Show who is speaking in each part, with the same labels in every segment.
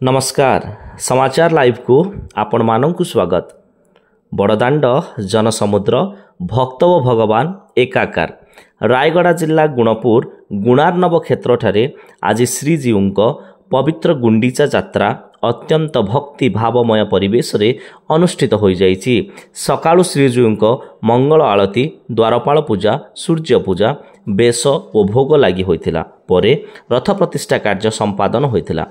Speaker 1: नमस्कार समाचार लाइव को आपण मानक स्वागत। बड़दाण्ड जनसमुद्र भक्त व भगवान एकाकार रायगड़ा जिला गुणपुर गुणार्णव क्षेत्र ठारे आज श्रीजीऊ पवित्र गुंडीचा यात्रा अत्यंत भक्ति भावमय परिवेश रे अनुष्ठित हो जाइछि। सकाळु श्रीजीऊ मंगल आलती द्वारपाल पूजा सूर्य पूजा बेश और भोग लगी होइथिला। परे रथ प्रतिष्ठा कार्य संपादन होइथिला।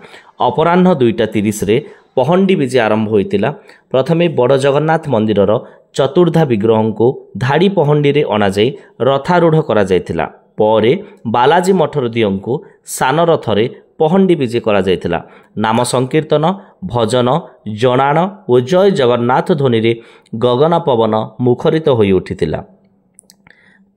Speaker 1: अपराह्न 2:30 रे पहंडी विजे आरंभ होइथिला। प्रथमे बड़ जगन्नाथ मंदिरर चतुर्धा विग्रह को धाड़ी पहंडी रे अना जाई रथारूढ़ करा जायथिला। परे बालाजी मठर दियों को सान रथरे पहंडी विजे करा जायथिला। नाम संकीर्तन भजन जनाण और जय जगन्नाथ ध्वनि रे गगन पवन मुखरित होई उठिथिला।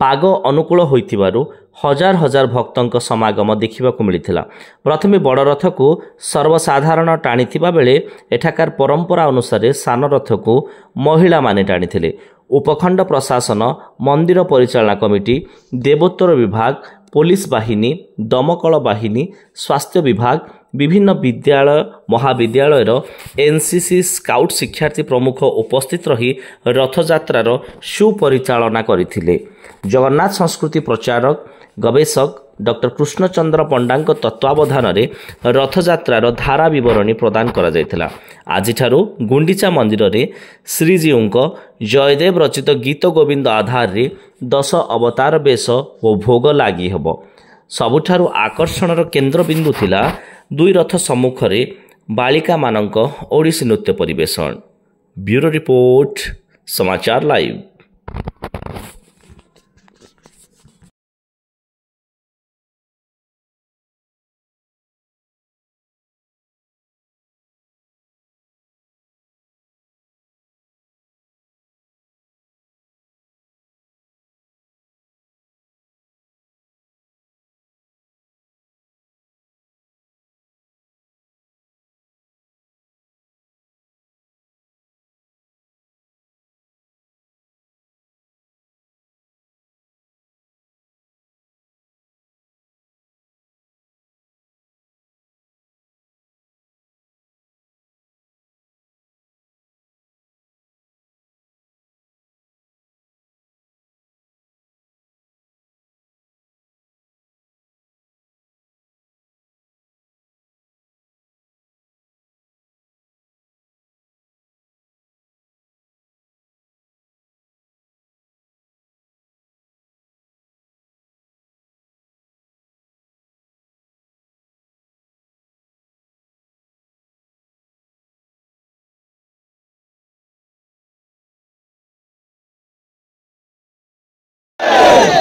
Speaker 1: पाग अनुकूल होइथिबारु हजार हजार भक्तों समागम देखा मिलता। प्रथमे बड़ रथ को सर्वसाधारण टाणीथिबा बेले एठाकार परंपरा अनुसार सान रथ को महिला माने टाणीथिले। उपखंड प्रशासन मंदिर परिचालना कमिटी देवोत्तर विभाग पुलिस बाहिनी दमकल बाहिनी स्वास्थ्य विभाग विभिन्न विद्यालय महाविद्यालयर एनसीसी स्काउट शिक्षार्थी प्रमुख उपस्थित रही रथयात्रार सुपरिचालना करथिले। जगन्नाथ संस्कृति प्रचारक गवेषक डॉक्टर कृष्णचंद्र पंडा तत्वावधान में रथयात्रार धारा विवरणी प्रदान करा जायथिला। आजिठारु गुंडीचा मंदिर रे श्रीजीऊ जयदेव रचित गीत गोविंद आधार रे 10 अवतार बेश और भोग लगी हेबो। सबुठारु आकर्षणर केन्द्रबिंदु थिला दुई रथ सम्मुख रे बालिका मानक ओडिसी नृत्य परिवेषण। ब्यूरो रिपोर्ट समाचार लाइव।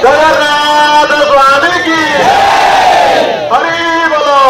Speaker 2: जगन्नाथ स्वामी की हरि बोलो।